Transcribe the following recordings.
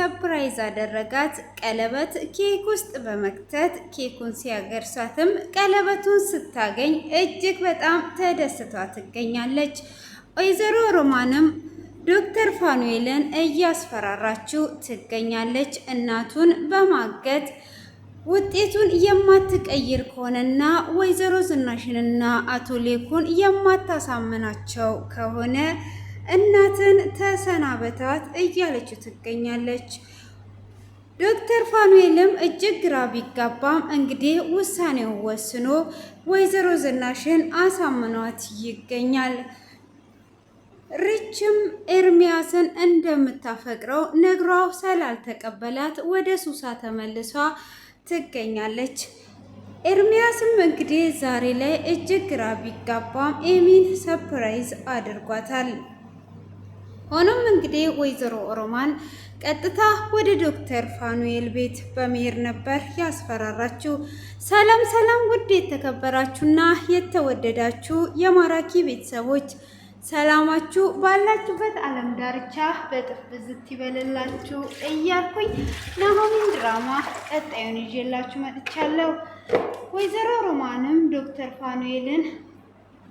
ሰፕራይዝ አደረጋት። ቀለበት ኬክ ውስጥ በመክተት ኬኩን ሲያገርሳትም ቀለበቱን ስታገኝ እጅግ በጣም ተደስታ ትገኛለች። ወይዘሮ ሮማንም ዶክተር ፋኑኤልን እያስፈራራችው ትገኛለች። እናቱን በማገት ውጤቱን የማትቀይር ከሆነና ወይዘሮ ዝናሽንና አቶ ሌኩን የማታሳምናቸው ከሆነ እናትን ተሰናበታት እያለችው ትገኛለች። ዶክተር ፋኑኤልም እጅግ ግራ ቢጋባም እንግዲህ ውሳኔውን ወስኖ ወይዘሮ ዝናሽን አሳምኗት ይገኛል። ሪችም ኤርሚያስን እንደምታፈቅረው ነግሯው ስላልተቀበላት ወደ ሱሳ ተመልሷ ትገኛለች። ኤርሚያስም እንግዲህ ዛሬ ላይ እጅግ ግራ ቢጋባም ኤሚን ሰፕራይዝ አድርጓታል። ሆኖም እንግዲህ ወይዘሮ ሮማን ቀጥታ ወደ ዶክተር ፋኑኤል ቤት በመሄድ ነበር ያስፈራራችሁ። ሰላም ሰላም! ውድ የተከበራችሁና የተወደዳችሁ የማራኪ ቤተሰቦች ሰላማችሁ ባላችሁበት ዓለም ዳርቻ በጥፍ ብዝት ይበልላችሁ እያልኩኝ ናሆምን ድራማ ቀጣዩን ይዤላችሁ መጥቻለሁ። ወይዘሮ ሮማንም ዶክተር ፋኑኤልን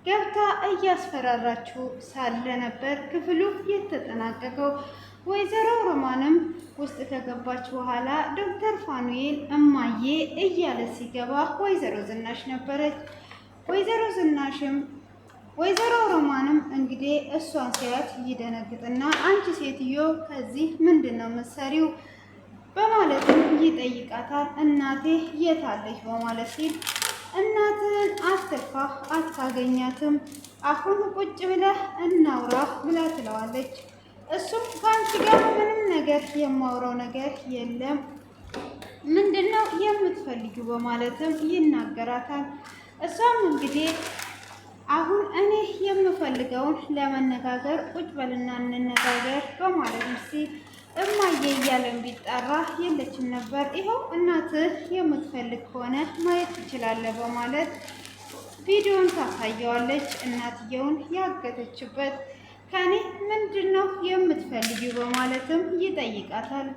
ገብታ እያስፈራራችሁ ሳለ ነበር ክፍሉ የተጠናቀቀው። ወይዘሮ ሮማንም ውስጥ ከገባች በኋላ ዶክተር ፋኑኤል እማዬ እያለ ሲገባ ወይዘሮ ዝናሽ ነበረች። ወይዘሮ ሮማንም እንግዲህ እሷን ሲያት ይደነግጥና አንቺ ሴትዮ ከዚህ ምንድን ነው መሰሪው በማለትም ይጠይቃታል። እናቴ የታለች በማለት ሲል እናትን አትርፋ አታገኛትም፣ አሁን ቁጭ ብለህ እናውራ ብላ ትለዋለች። እሱም ከአንቺ ጋር ምንም ነገር የማውራው ነገር የለም፣ ምንድነው የምትፈልጊው በማለትም ይናገራታል። እሷም እንግዲህ አሁን እኔ የምፈልገውን ለመነጋገር ቁጭ በልና እንነጋገር በማለት ሲል እማዬ እያለን ቢጠራ የለችም ነበር። ይኸው እናትህ የምትፈልግ ከሆነ ማየት ትችላለህ በማለት ቪዲዮን ታሳየዋለች። እናትየውን ያገተችበት ከኔ ምንድን ነው የምትፈልጊው በማለትም ይጠይቃታል።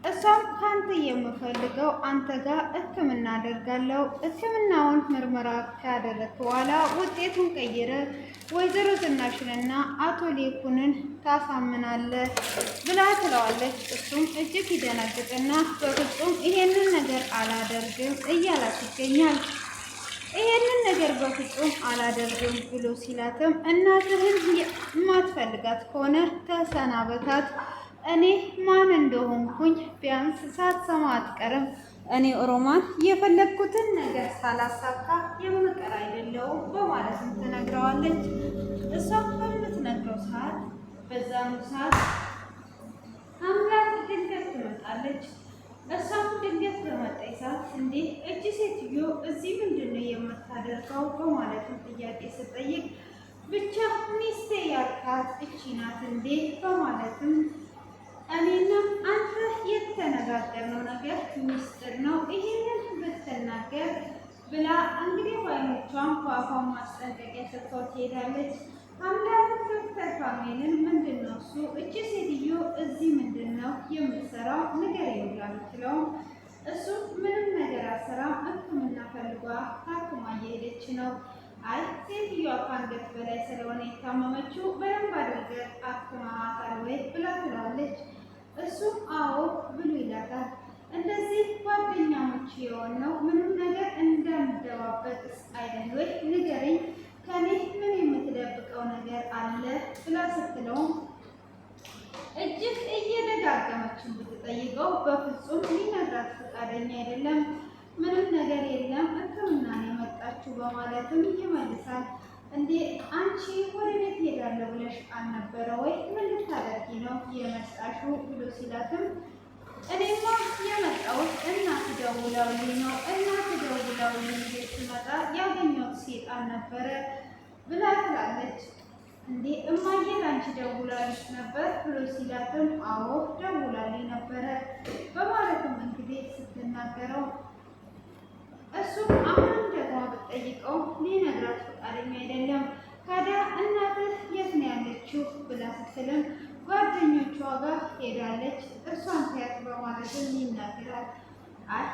እሷም ከአንተ የምፈልገው አንተ ጋር ሕክምና አደርጋለሁ፣ ሕክምናውን ምርመራ ካደረግክ በኋላ ውጤቱን ቀይረ ወይዘሮ ዝናሽንና አቶ ሌኩንን ታሳምናለህ ብላ ትለዋለች። እሱም እጅግ ይደነግጥና በፍጹም ይሄንን ነገር አላደርግም እያላት ይገኛል። ይሄንን ነገር በፍጹም አላደርግም ብሎ ሲላትም እናትህን የማትፈልጋት ከሆነ ተሰናበታት፣ እኔ ማን እንደሆንኩኝ ቢያንስ ሳትሰማ አትቀርም። እኔ ሮማን የፈለግኩትን ነገር ሳላሳካ የምቀር አይደለሁም በማለትም ትነግረዋለች። እሷም በምትነግረው ሰዓት በዛኑ ሰዓት አምላክ ድንገት ትመጣለች። እሷም ድንገት በመጣች ሰዓት እንዴ እጅ ሴትዮ እዚህ ምንድን ነው የምታደርገው በማለትም ጥያቄ ስጠይቅ ብቻ ሚስቴ ያልካት እቺ ናት እንዴ በማለትም እኔና አንተ የተነጋገርነው ነገር ሚስጥር ነው፣ ይሄንን ብትናገር ብላ እንግዲህ ባይኖቿን በአፏን ማስጠንቀቂያ ሰጥተው ትሄዳለች። አምላክ ዶክተር ፋኑኤልን ምንድን ነው እሱ እቺ ሴትዮ እዚህ ምንድን ነው የምትሰራው ንገረኝ ብላ ብትለውም እሱ ምንም ነገር አትሰራም፣ ሕክምና ፈልጓ ታክማ እየሄደች ነው። አይ ሴትዮዋ ከአንገት በላይ ስለሆነ የታመመችው በደንብ አድርገህ አክማታል ወይ ብላ ትለዋለች። እሱም አዎ ብሎ ይላታል። እንደዚህ ጓደኛሞች የሆነው ምንም ነገር እንዳንደባበቅስ አይደል ወይ ንገረኝ፣ ከኔ ምን የምትደብቀው ነገር አለ ብላ ስትለውም እጅግ እየደጋገመችን ብትጠይቀው በፍጹም ሊነግራት ፈቃደኛ አይደለም። ምንም ነገር የለም ሕክምና ነው የመጣችው በማለትም ይመልሳል። እንዴ አንቺ ወደ ቤት ሄዳለሁ ብለሽ አልነበረ ወይ? ምን ልታደርጊ ነው የመጣሽው ብሎ ሲላትም እኔማ የመጣሁት እናት ደውላውልኝ ነው። እናት ደውላውልኝ ቤት ስመጣ ያገኘሁት ሴጣን ነበረ ብላ ትላለች። እንዴ እማዬ ላንቺ ደውላልሽ ነበር ብሎ ሲላትም አዎ ደውላልኝ ነበረ በማለትም እንግዲህ ስትናገረው እሱም አሁንም ደግሞ ብትጠይቀው ሊነግራት ፈቃደኛ አይደለም። ታዲያ እናትህ የት ነው ያለችው ብላ ስትልም ጓደኞቿ ጋር ሄዳለች። እርሷን ሲያት በማለትም ይናገራል።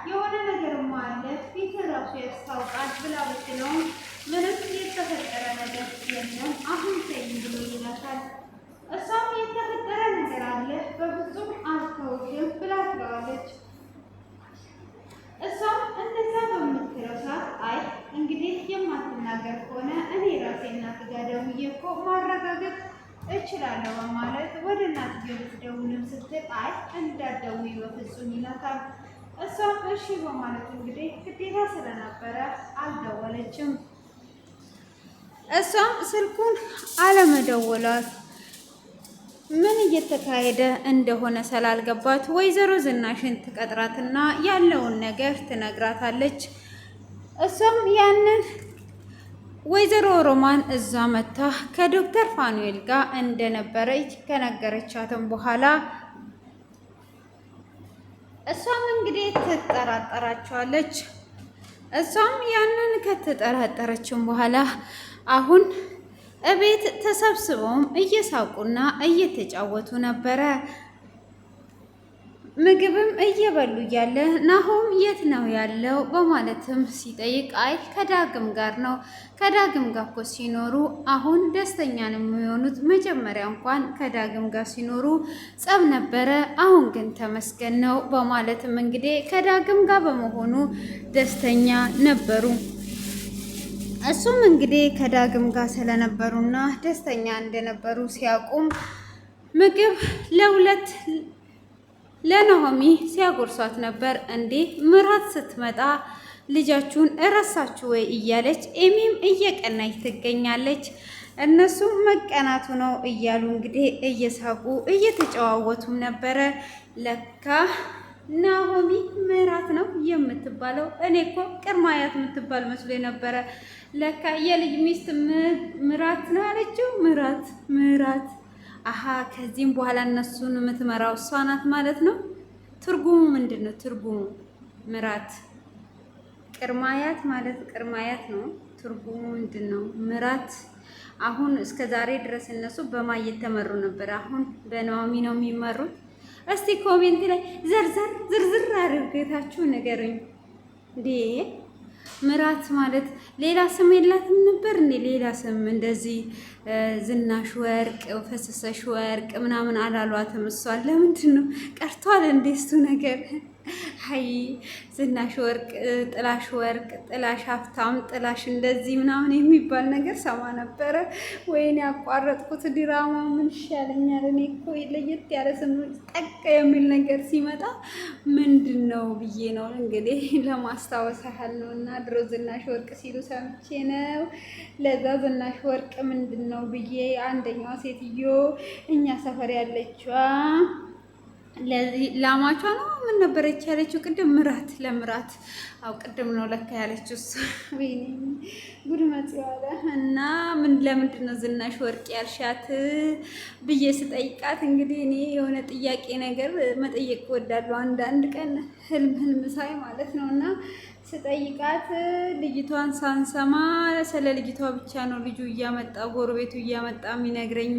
የሆነ ነገርማ አለ ፊት ራሱ ያስታውቃል ብላ ብትለውም ምንም የተፈጠረ ነገር የለም አሁን ተይኝ ብሎ ይላታል። እሷም የተፈጠረ ነገር አለ በፍጹም አልተውሽም ብላ ትለዋለች። እሷም እንደዛ በምትለው ሰዓት እንግዲህ የማትናገር ከሆነ እኔ ራሴ እናት ጋር ደውዬ እኮ ማረጋገጥ እችላለሁ በማለት ወደ እናትዬው ልትደውልም ስትል እንዳትደውይ በፍጹም ይላታል። እሷም እሺ በማለት እንግዲህ ግዴታ ስለነበረ አልደወለችም። እሷም ስልኩን አለመደወሏት ምን እየተካሄደ እንደሆነ ስላልገባት ወይዘሮ ዝናሽን ትቀጥራትና ያለውን ነገር ትነግራታለች። እሷም ያንን ወይዘሮ ሮማን እዛ መታ ከዶክተር ፋኑኤል ጋር እንደነበረች ከነገረቻትም በኋላ እሷም እንግዲህ ትጠራጠራቸዋለች። እሷም ያንን ከተጠራጠረችም በኋላ አሁን እቤት ተሰብስበውም እየሳቁና እየተጫወቱ ነበረ። ምግብም እየበሉ እያለ ናሆም የት ነው ያለው በማለትም ሲጠይቅ ከዳግም ጋር ነው። ከዳግም ጋር እኮ ሲኖሩ አሁን ደስተኛ ነው የሚሆኑት። መጀመሪያ እንኳን ከዳግም ጋር ሲኖሩ ጸብ ነበረ፣ አሁን ግን ተመስገን ነው በማለትም እንግዲህ ከዳግም ጋር በመሆኑ ደስተኛ ነበሩ። እሱም እንግዲህ ከዳግም ጋር ስለነበሩና ደስተኛ እንደነበሩ ሲያውቁም ምግብ ለሁለት ለናሆሚ ሲያጎርሷት ነበር። እንዴ ምራት ስትመጣ ልጃችሁን እረሳችሁ ወይ እያለች ኤሚም እየቀናች ትገኛለች። እነሱም መቀናቱ ነው እያሉ እንግዲህ እየሳቁ እየተጨዋወቱም ነበረ። ለካ ናሆሚ ምራት ነው የምትባለው። እኔ እኮ ቅድመ አያት የምትባል መስሎ ነበረ። ለካ የልጅ ሚስት ምራት ነው አለችው። ምራት አሀ ከዚህም በኋላ እነሱን የምትመራው እሷ ናት ማለት ነው። ትርጉሙ ምንድን ነው? ትርጉሙ ምራት ቅድመ አያት ማለት ቅድመ አያት ነው። ትርጉሙ ምንድን ነው? ምራት አሁን እስከ ዛሬ ድረስ እነሱ በማን እየተመሩ ነበር? አሁን በናኦሚ ነው የሚመሩት። እስቲ ኮሜንት ላይ ዝርዝር አድርጋችሁ ንገሩኝ። እንዴ ምራት ማለት ሌላ ስም የላትም ነበር እንዴ? ሌላ ስም እንደዚህ ዝናሽ ወርቅ፣ ፈሰሰሽ ወርቅ ምናምን አላሏትም? እሷን ለምንድን ነው ቀርቷል እንዴ እሱ ነገር? ሀይ ዝናሽ ወርቅ፣ ጥላሽ ወርቅ፣ ጥላሽ ሀብታም፣ ጥላሽ እንደዚህ ምናምን የሚባል ነገር ሰማ ነበረ። ወይኔ ያቋረጥኩት ድራማ ምን ይሻለኛል? እኔ እኮ ለየት ያለ ስም ጠቅ የሚል ነገር ሲመጣ ምንድን ነው ብዬ ነው እንግዲህ ለማስታወስ ያህል ነው። እና ድሮ ዝናሽ ወርቅ ሲሉ ሰምቼ ነው። ለዛ ዝናሽ ወርቅ ምንድን ነው ብዬ አንደኛዋ ሴትዮ እኛ ሰፈር ያለችዋ ለዚህ ላማቿ ነው ምን ነበረች ያለችው ቅድም? ምራት ለምራት አው ቅድም ነው ለካ ያለችው እሱ። ወይኔ ጉድ መጽዋለ እና ለምንድን ነው ዝናሽ ወርቅ ያልሻት ብዬ ስጠይቃት እንግዲህ እኔ የሆነ ጥያቄ ነገር መጠየቅ እወዳለሁ አንዳንድ ቀን ህልም ሳይ ማለት ነው። እና ስጠይቃት ልጅቷን ሳንሰማ ስለ ልጅቷ ብቻ ነው ልጁ እያመጣ ጎረቤቱ እያመጣ የሚነግረኝ።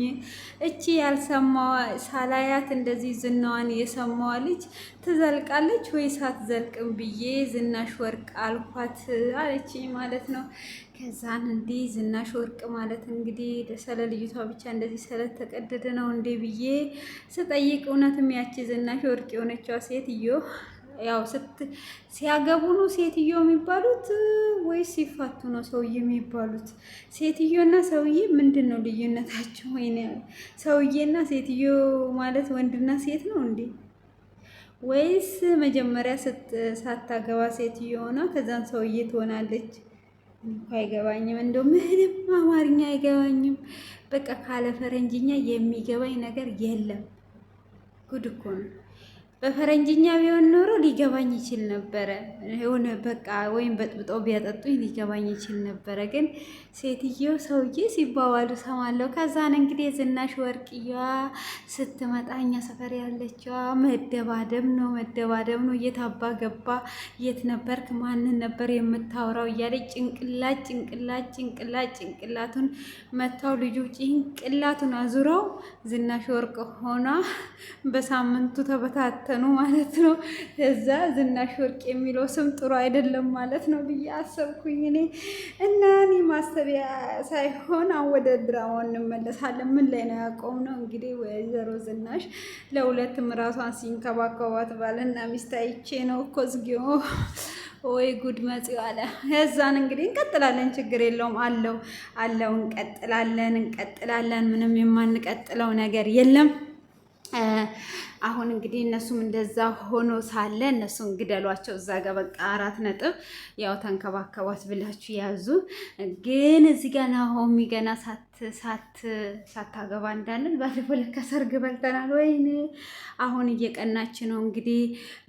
እቺ ያልሰማዋ ሳላያት እንደዚህ ዝናዋን የሰማዋ ልጅ ትዘልቃለች ወይስ አትዘልቅም ብዬ ዝናሽ ወርቅ አልኳት አለች ማለት ነው። ከዛን እንዲህ ዝናሽ ወርቅ ማለት እንግዲህ ስለ ልጅቷ ብቻ እንደዚህ ስለተቀደደ ነው እንዴ ብዬ ስጠይቅ እውነትም ያቺ ዝናሽ ወርቅ የሆነችዋ ሴትዮ ያው ሲያገቡ ነው ሴትዮ የሚባሉት ወይስ ሲፋቱ ነው ሰውዬ የሚባሉት? ሴትዮና ሰውዬ ምንድን ነው ልዩነታቸው? ወይኔ ሰውዬና ሴትዮ ማለት ወንድና ሴት ነው እንዴ? ወይስ መጀመሪያ ሳታገባ ሴትዮ ሆና ከዛን ሰውዬ ትሆናለች? እንኳ አይገባኝም። እንደው ምንም አማርኛ አይገባኝም። በቃ ካለ ፈረንጅኛ የሚገባኝ ነገር የለም። ጉድ እኮ ነው። በፈረንጅኛ ቢሆን ኖሮ ሊገባኝ ይችል ነበረ። የሆነ በቃ ወይም በጥብጠው ቢያጠጡኝ ሊገባኝ ይችል ነበረ። ግን ሴትዮ ሰውዬ ሲባባሉ ሰማለሁ። ከዛን እንግዲህ ዝናሽ ወርቅዬዋ ስትመጣ እኛ ሰፈር ያለችዋ መደባደብ ነው። የታባ ገባ፣ የት ነበርክ፣ ማንን ነበር የምታወራው እያለች ጭንቅላቱን መታው። ልጁ ጭንቅላቱን አዙረው ዝናሽ ወርቅ ሆና በሳምንቱ ተበታተ ተበታተኑ ማለት ነው። እዛ ዝናሽ ወርቅ የሚለው ስም ጥሩ አይደለም ማለት ነው ብዬ አሰብኩኝ እኔ እና እኔ ማሰቢያ ሳይሆን ወደ ድራማው እንመለሳለን። ምን ላይ ነው ያቆምነው? እንግዲህ ወይዘሮ ዝናሽ ለሁለትም ራሷን ሲንከባከባት ባልና ሚስት አይቼ ነው እኮ ዝጊዮ ወይ ጉድ መጽው አለ። እዛን እንግዲህ እንቀጥላለን። ችግር የለውም አለው እንቀጥላለን። ምንም የማንቀጥለው ነገር የለም። አሁን እንግዲህ እነሱም እንደዛ ሆኖ ሳለ እነሱን ግደሏቸው እዛ ጋር በቃ 4 ነጥብ። ያው ተንከባከቧት ብላችሁ ያዙ። ግን እዚህ ጋር ናሆሚ ገና ሳታገባ እንዳንል ባለፈው ለካ ሰርግ በልተናል። ወይኔ አሁን እየቀናች ነው እንግዲህ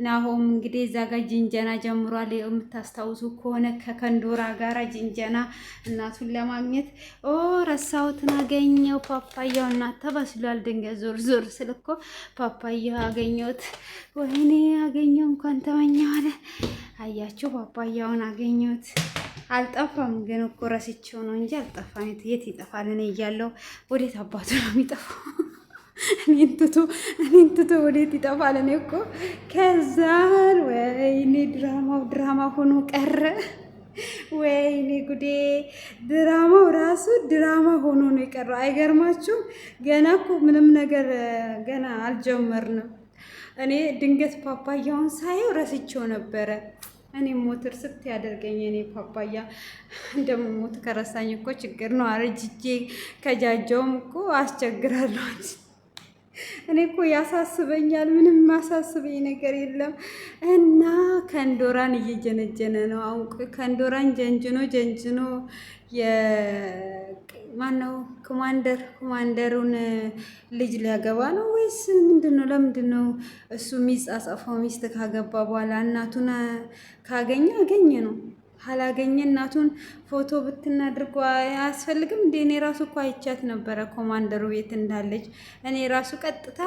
ናሆም እንግዲህ እዛ ጋር ጅንጀና ጀምሯል። የምታስታውሱ ከሆነ ከከንዶራ ጋራ ጅንጀና እናቱን ለማግኘት ረሳሁትን አገኘው ፓፓያው እናት ተበስሏል። ድንገት ዞር ስል እኮ ፓፓያው አገኘሁት። ወይኔ አገኘው እንኳን ተመኘው አለ። አያችሁ ፓፓያውን አገኘሁት። አልጠፋም ግን እኮ ረስቼው ነው እንጂ አልጠፋም። የት ይጠፋል? እኔ እያለሁ ወዴት አባቱ ነው የሚጠፋው? እኔን ትቶ ወዴት ይጠፋል? እኔ እኮ ከዛን ወይኔ ድራማ ሆኖ ቀረ። ወይኔ ጉዴ! ድራማው ራሱ ድራማ ሆኖ ነው የቀረው። አይገርማችሁም? ገና እኮ ምንም ነገር ገና አልጀመርንም። እኔ ድንገት ፓፓያውን ሳየው ረስቼው ነበረ። እኔ ሞትር ስት ያደርገኝ እኔ ፓፓያ እንደምሞት ከረሳኝ እኮ ችግር ነው። አረጅጄ ከጃጀውም እኮ አስቸግራለሁ። እኔ እኮ ያሳስበኛል። ምንም ማሳስበኝ ነገር የለም። እና ከንዶራን እየጀነጀነ ነው። አሁን ከንዶራን ጀንጅኖ ማነው ኮማንደሩን ልጅ ሊያገባ ነው ወይስ ምንድን ነው? ለምንድን ነው እሱ የሚጻጻፈው? ሚስት ካገባ በኋላ እናቱን ካገኘ አገኘ ነው፣ ካላገኘ እናቱን ፎቶ ብትናድርጎ አያስፈልግም እንዴ? እኔ ራሱ እኮ አይቻት ነበረ ኮማንደሩ ቤት እንዳለች። እኔ ራሱ ቀጥታ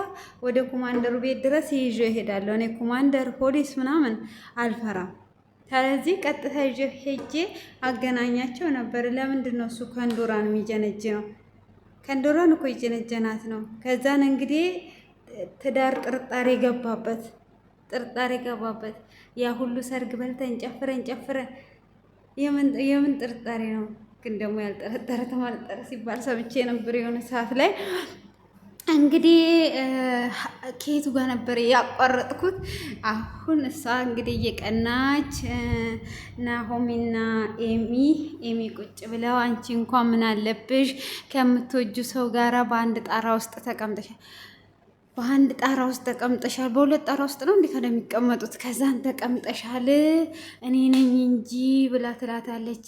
ወደ ኮማንደሩ ቤት ድረስ ይዤ እሄዳለሁ። እኔ ኮማንደር ፖሊስ ምናምን አልፈራም። ስለዚህ ቀጥታ ይዤ ሄጄ አገናኛቸው ነበር። ለምንድን ነው እሱ ከንዶራን የሚጀነጅ ነው? ከንዶራን እኮ የጀነጀናት ነው። ከዛን እንግዲህ ትዳር ጥርጣሬ ገባበት። ያ ሁሉ ሰርግ በልተን ጨፍረን የምን ጥርጣሬ ነው? ግን ደግሞ ያልጠረጠረ ተማልጠረ ሲባል ሰምቼ ነበር የሆነ ሰዓት ላይ። እንግዲህ ከየቱ ጋር ነበር ያቋረጥኩት? አሁን እሷ እንግዲህ እየቀናች ናሆሚና ኤሚ ቁጭ ብለው አንቺ እንኳን ምን አለብሽ ከምትወጁ ሰው ጋራ በአንድ ጣራ ውስጥ ተቀምጠሻል። በሁለት ጣራ ውስጥ ነው እንዴ ከሚቀመጡት? ከዛን ተቀምጠሻል እኔ ነኝ እንጂ ብላ ትላታለች።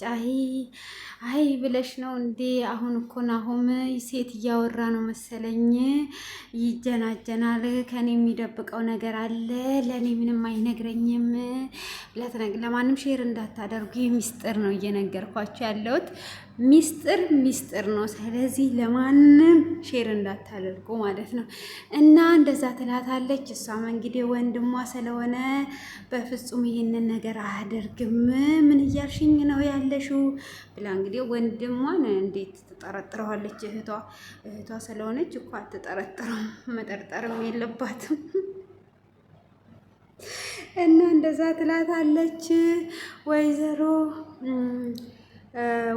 አይ ብለሽ ነው እንዴ? አሁን እኮ ናሆም ሴት እያወራ ነው መሰለኝ፣ ይጀናጀናል። ከኔ የሚደብቀው ነገር አለ፣ ለእኔ ምንም አይነግረኝም። ለማንም ሼር እንዳታደርጉ፣ ሚስጥር ነው እየነገርኳቸው ያለሁት። ሚስጥር ነው። ስለዚህ ለማንም ሼር እንዳታደርጉ ማለት ነው። እና እንደዛ ትላታለች። እሷም እንግዲህ ወንድሟ ስለሆነ በፍጹም ይህንን ነገር አያደርግም። ምን እያልሽኝ ነው ያለሽው ብላ እንግዲህ ወንድሟን እንዴት ትጠረጥረዋለች? እህቷ ስለሆነች እኮ አትጠረጥረው፣ መጠርጠርም የለባትም። እና እንደዛ ትላታለች።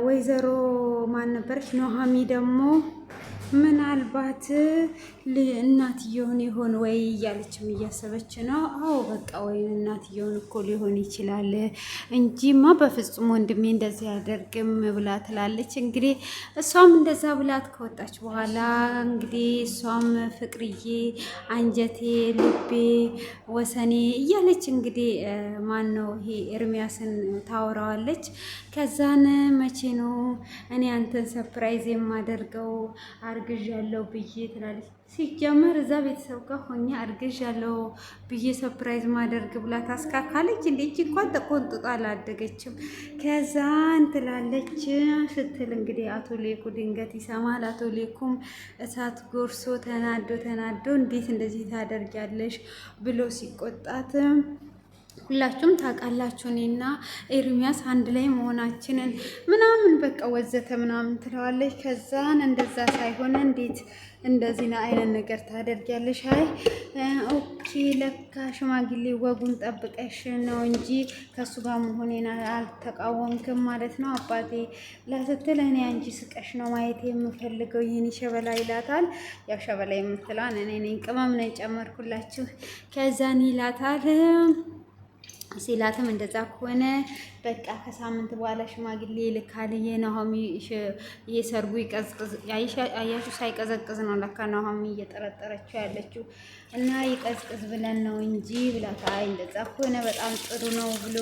ወይዘሮ ማን ነበረች? ኑሃሚ ደግሞ ምናልባት እናትየውን ይሆን ወይ እያለችም እያሰበች ነው። አዎ በቃ ወይ እናትየውን እኮ ሊሆን ይችላል እንጂማ በፍጹም ወንድሜ እንደዚህ አያደርግም ብላ ትላለች። እንግዲህ እሷም እንደዛ ብላት ከወጣች በኋላ እንግዲህ እሷም ፍቅርዬ፣ አንጀቴ፣ ልቤ፣ ወሰኔ እያለች እንግዲህ ማን ነው ይሄ ኤርሚያስን ታወራዋለች። ከዛን መቼ ነው እኔ አንተን ሰፕራይዝ የማደርገው አርግዣለሁ ብዬ ትላለች። ሲጀመር እዛ ቤተሰብ ጋር ሆኜ አርግዣለሁ ብዬ ሰፕራይዝ ማደርግ ብላ ታስካካለች። እንዴት እንኳን ተቆንጥጣ አላደገችም። ከዛን ትላለች ስትል እንግዲህ አቶ ሌኩ ድንገት ይሰማል። አቶ ሌኩም እሳት ጎርሶ ተናዶ እንዴት እንደዚህ ታደርጊያለሽ ብሎ ሲቆጣት ሁላችሁም ታውቃላችሁ እኔና ኤርሚያስ አንድ ላይ መሆናችንን ምናምን በቃ ወዘተ ምናምን ትለዋለች። ከዛን እንደዛ ሳይሆን እንዴት እንደዚህ አይነት ነገር ታደርጊያለሽ? አይ ኦኬ ለካ ሽማግሌ ወጉን ጠብቀሽ ነው እንጂ ከሱ ጋር መሆኔን አልተቃወምክም ማለት ነው አባቴ ለስትል እኔ አንቺ ስቀሽ ነው ማየት የምፈልገው ይህን ሸበላ ይላታል። ያው ሸበላ የምትለዋን እኔ ነኝ ቅመም ነኝ ጨመርኩላችሁ። ከዛን ይላታል ሲላትም እንደዛ ከሆነ በቃ ከሳምንት በኋላ ሽማግሌ ልካል የናሆሚ የሰርጉ ይቀዝቅዝ አያችሁ ሳይቀዘቅዝ ነው ለካ ናሆሚ እየጠረጠረችው ያለችው እና ይቀዝቅዝ ብለን ነው እንጂ ብላት አይ እንደዛ ከሆነ በጣም ጥሩ ነው ብሎ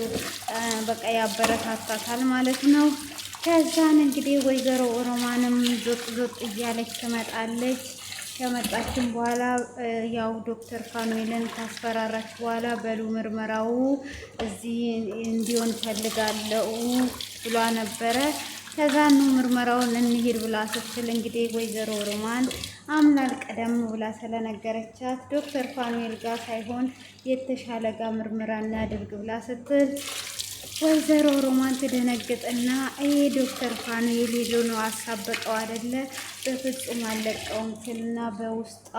በቃ ያበረታታታል ማለት ነው። ከዛን እንግዲህ ወይዘሮ ሮማንም ዞጥ ዞጥ እያለች ትመጣለች። ከመጣችን በኋላ ያው ዶክተር ፋኑኤልን ካስፈራራች በኋላ በሉ ምርመራው እዚህ እንዲሆን ፈልጋለሁ ብሏ ነበረ። ከዛኑ ምርመራውን እንሂድ ብላ ስትል እንግዲህ ወይዘሮ ሮማን አምላል ቀደም ብላ ስለነገረቻት ዶክተር ፋኑኤል ጋር ሳይሆን የተሻለ ጋር ምርመራ እናድርግ ብላ ስትል ወይዘሮ ሮማን ትደነግጥና ይሄ ዶክተር ፋኑኤል ሄዶ ነው አሳበቀው አይደለ በፍጹም አለቀውም ትልና በውስጧ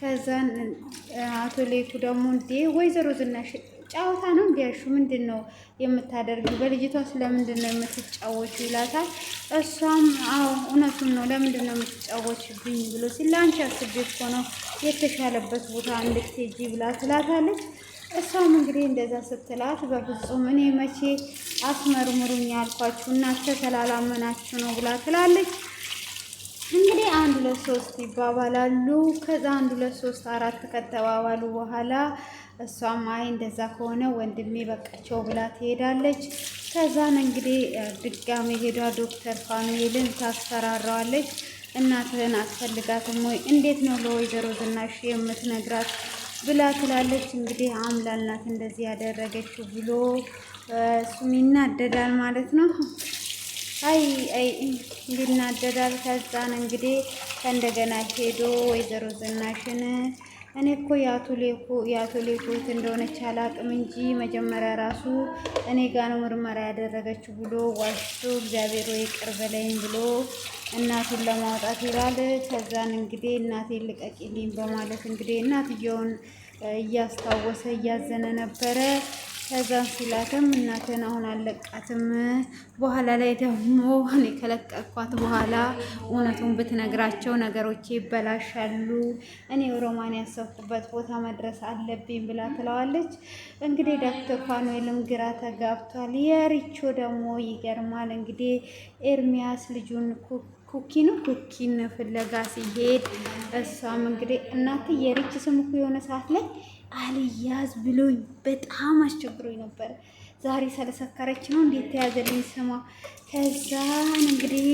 ከዛን አቶ ሌኩ ደግሞ እንዴ ወይዘሮ ዝናሽ ጫወታ ነው እንዲያሹ ምንድን ነው የምታደርጊው በልጅቷ ስለምንድን ነው የምትጫወቹ ይላታል። እሷም አዎ እውነቱን ነው ለምንድን ነው የምትጫወችብኝ ብሎ ሲል ለአንቺ አስቤ እኮ ነው የተሻለበት ቦታ እንድትሄጂ ብላ ትላታለች። እሷም እንግዲህ እንደዛ ስትላት በፍጹም እኔ መቼ አስመርምሩኝ ያልኳችሁ እናንተ ተላላመናችሁ ነው ብላ ትላለች። እንግዲህ 1 2 3 ይባባላሉ። ከዛ 1 2 3 4 ከተባባሉ በኋላ እሷም አይ እንደዛ ከሆነ ወንድሜ በቃቸው ብላ ትሄዳለች። ከዛን እንግዲህ ድጋሜ ሄዷ ዶክተር ፋኑኤልን ታስፈራራዋለች። እናትህን አትፈልጋትም ወይ? እንዴት ነው ለወይዘሮ ዝናሽ የምትነግራት ብላ ትላለች። እንግዲህ አምላል ናት እንደዚህ ያደረገችው ብሎ እሱም ይናደዳል ማለት ነው። አይ ይናደዳል። ከዛን እንግዲህ ከእንደገና ሄዶ ወይዘሮ ዝናሽን እኔ እኮ የአቶ ሌኩ እንደሆነች አላቅም እንጂ መጀመሪያ ራሱ እኔ ጋ ነው ምርመራ ያደረገችው ብሎ ዋሽቶ እግዚአብሔር ወይ ይቅር በለኝ ብሎ እናቱን ለማውጣት ይላል። ከዛን እንግዲህ እናቴን ልቀቂልኝ በማለት እንግዲህ እናትየውን እያስታወሰ እያዘነ ነበረ። ከዛን ሲላትም እናትን አሁን አለቃትም በኋላ ላይ ደግሞ እኔ ከለቀኳት በኋላ እውነቱን ብትነግራቸው ነገሮች ይበላሻሉ፣ እኔ ሮማን ያሰብኩበት ቦታ መድረስ አለብኝ ብላ ትለዋለች። እንግዲህ ዶክተር ፋኑኤልም ግራ ተጋብቷል። የሪቾ ደግሞ ይገርማል። እንግዲህ ኤርሚያስ ልጁን ኩኪን ፍለጋ ሲሄድ እሷም እንግዲህ እናት የሪች ስም እኮ የሆነ ሰዓት ላይ አልያዝ ብሎኝ በጣም አስቸግሮኝ ነበር። ዛሬ ስለሰከረች ነው እንዴት ተያዘልኝ ስሟ። ከዛን እንግዲህ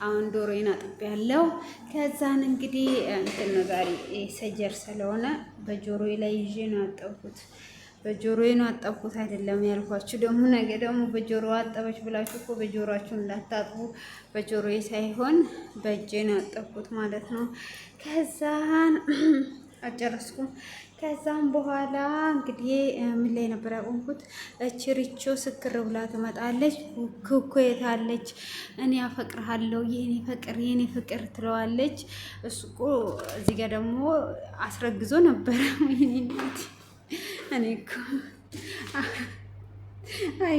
አሁን ዶሮዬን አጥቤያለሁ። ከዛን እንግዲህ እንትን ነው ዛሬ ሰጀር ስለሆነ በጆሮዬ ላይ ይዤ ነው ያጠብኩት። በጆሮዬ ነው አጠብኩት አይደለም ያልኳችሁ። ደግሞ ነገ ደግሞ በጆሮ አጠበች ብላችሁ እኮ በጆሮአችሁ እንዳታጥቡ። በጆሮዬ ሳይሆን በእጄ ነው ያጠብኩት ማለት ነው። ከዛን አጨረስኩም። ከዛም በኋላ እንግዲህ ምን ላይ ነበር ያቆምኩት? ሪቾ ስክር ብላ ትመጣለች። ኩኩ የታለች? እኔ አፈቅርሃለሁ የኔ ፍቅር ትለዋለች። እሱ እኮ እዚህ ጋር ደግሞ አስረግዞ ነበረ። እኔ እኮ አይ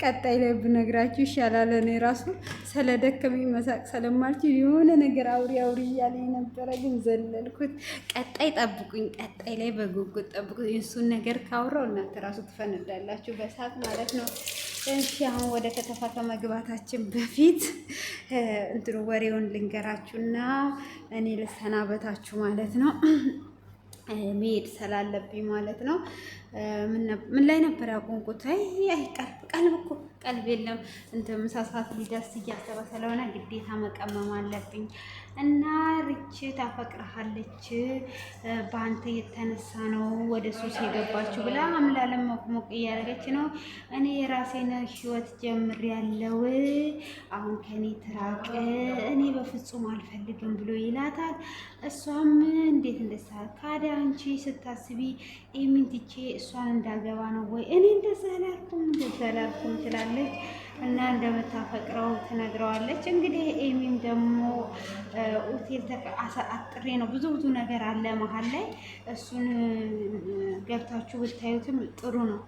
ቀጣይ ላይ ብነግራችሁ ይሻላል። እኔ ራሱ ስለደከመኝ መሳቅ ስለማልችል የሆነ ነገር አውሪ እያለኝ ነበረ፣ ግን ዘለልኩት። ቀጣይ ጠብቁኝ፣ ቀጣይ ላይ በጉጉት ጠብቁኝ። እሱን ነገር ካወራው እናንተ ራሱ ትፈነዳላችሁ በሳቅ ማለት ነው። እሺ አሁን ወደ ከተፋ ከመግባታችን በፊት እንትኑ ወሬውን ልንገራችሁና እኔ ልሰናበታችሁ ማለት ነው። መሄድ ስላለብኝ ማለት ነው። ምን ላይ ነበር ያቆምኩት? አይ ቀልብ እኮ ቀልብ የለም። እንትን ምሳ ሰዓት ሊደርስ እያሰበ ስለሆነ ግዴታ መቀመም አለብኝ እና ርች ታፈቅረሃለች በአንተ የተነሳ ነው ወደ ሱስ የገባችው ብላ አምላለም ሞቅ እያደረገች ነው። እኔ የራሴን ህይወት ጀምሬያለሁ፣ አሁን ከኔ ትራቅ፣ እኔ በፍጹም አልፈልግም ብሎ ይላታል። እሷም እንዴት እንደሳ ካዲያ አንቺ ስታስቢ ኤሚን ትቼ እሷን እንዳገባ ነው ወይ? እኔ እንደዛ አላልኩም ትላለች። እና እንደምታፈቅረው ትነግረዋለች። እንግዲህ ኤሚም ደግሞ ሆቴል አጥሬ ነው ብዙ ነገር አለ መሀል ላይ እሱን ገብታችሁ ብታዩትም ጥሩ ነው።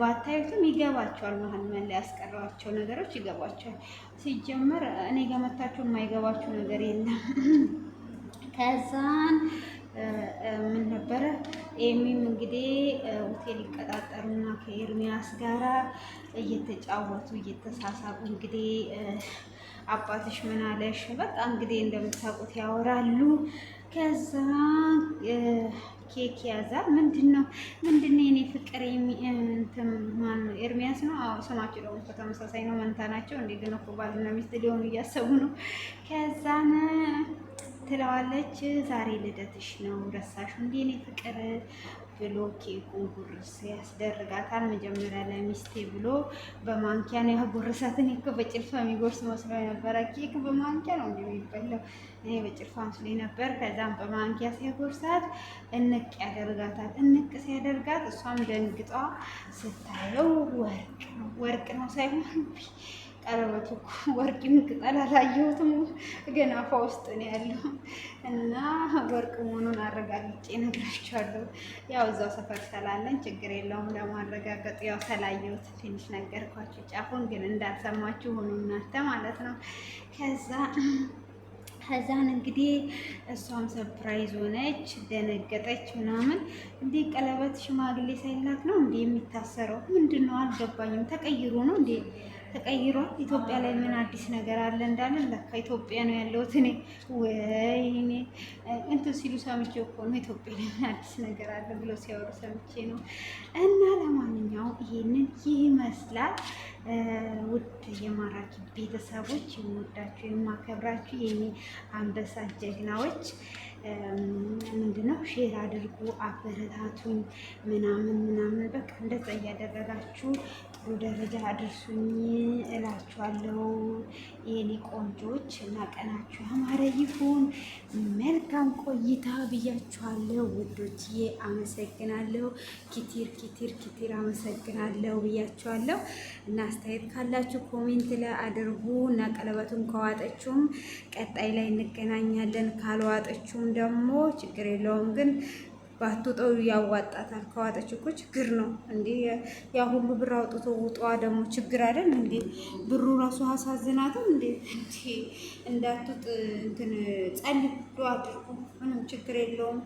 ባታዩትም ይገባቸዋል። መሀል ያስቀሯቸው ነገሮች ይገባቸዋል። ሲጀመር እኔ ገመታችሁ የማይገባችሁ ነገር የለም። ከዛን ምን ነበረ ኤሚም እንግዲህ ሆቴል ይቀጣጠሩና ከኤርሚያስ ጋራ እየተጫወቱ እየተሳሳቁ እንግዲህ አባትሽ ምን አለሽ በቃ እንግዲህ እንደምታውቁት ያወራሉ። ከዛ ኬክ ያዛል። ምንድነው የኔ ፍቅር እንትን ማን ነው ኤርሚያስ ነው። አዎ ስማቸው ደግሞ ተመሳሳይ ነው። መንታ ናቸው። እንዴ ግን እኮ ባልና ሚስት ሊሆኑ እያሰቡ ነው። ከዛን ትለዋለች ዛሬ ልደትሽ ነው ረሳሽ እንዴ እኔ ፍቅር ብሎ ኬኩን ጉርስ ያስደርጋታል። መጀመሪያ ለሚስቴ ብሎ በማንኪያ ነው ያጎረሳት። እኔ እኮ በጭልፋ የሚጎርስ መስሎ ነበረ። ኬክ በማንኪያ ነው እንዴ የሚበላው? እኔ በጭልፋ መስሎኝ ነበር። ከዛም በማንኪያ ሲያጎርሳት እንቅ ያደርጋታል። እንቅ ሲያደርጋት እሷም ደንግጧ ስታየው ወርቅ ነው ሳይሆን ቀለበቱ ወርቂም ቅጠል አላየሁትም፣ ግን አፏ ውስጥ ነው ያለው እና ወርቅ መሆኑን አረጋግጬ እነግራችኋለሁ። ያው እዛው ሰፈር ስላለን ችግር የለውም ለማረጋገጥ። ያው ስላየሁት ትንሽ ነገርኳችሁ። ጫፉን ግን እንዳልሰማችሁ ሆኖ እናንተ ማለት ነው። ከዛን እንግዲህ እሷም ሰርፕራይዝ ሆነች፣ ደነገጠች ምናምን። እንዴ ቀለበት ሽማግሌ ሳይላክ ነው እንዴ የሚታሰረው? ምንድን ነው አልገባኝም። ተቀይሮ ነው እንዴ? ተቀይሯል። ኢትዮጵያ ላይ ምን አዲስ ነገር አለ እንዳለ ለካ ኢትዮጵያ ነው ያለሁት እኔ። ወይኔ እንትን ሲሉ ሰምቼ እኮ ነው ኢትዮጵያ ላይ ምን አዲስ ነገር አለ ብሎ ሲያወሩ ሰምቼ ነው። እና ለማንኛውም ይሄንን ይመስላል። ውድ የማራኪ ቤተሰቦች፣ የምወዳችሁ የማከብራችሁ የኔ አንበሳ ጀግናዎች ምንድነው ሼር አድርጉ፣ አበረታቱኝ ምናምን በቃ እንደዛ እያደረጋችሁ ጥሩ ደረጃ አድርሱኝ እላችኋለሁ። የኔ ቆንጆች እና ቀናችሁ ያማረ ይሁን። መልካም ቆይታ ብያችኋለሁ ውዶችዬ። አመሰግናለሁ። ኪቲር አመሰግናለሁ ብያችኋለሁ። እና አስተያየት ካላችሁ ኮሜንት ላይ አድርጉ። እና ቀለበቱን ከዋጠችውም ቀጣይ ላይ እንገናኛለን፣ ካልዋጠችውም ደግሞ ችግር የለውም ግን ባትወጣው ያዋጣታል። ከዋጠች እኮ ችግር ነው እንዴ? ያ ሁሉ ብር አውጥቶ ውጧ ደግሞ ችግር አይደል እንዴ? ብሩ ራሱ አሳዝናትም እንዴ? እንዳትውጥ እንትን ጸልይ አድርጉ። ምንም ችግር የለውም።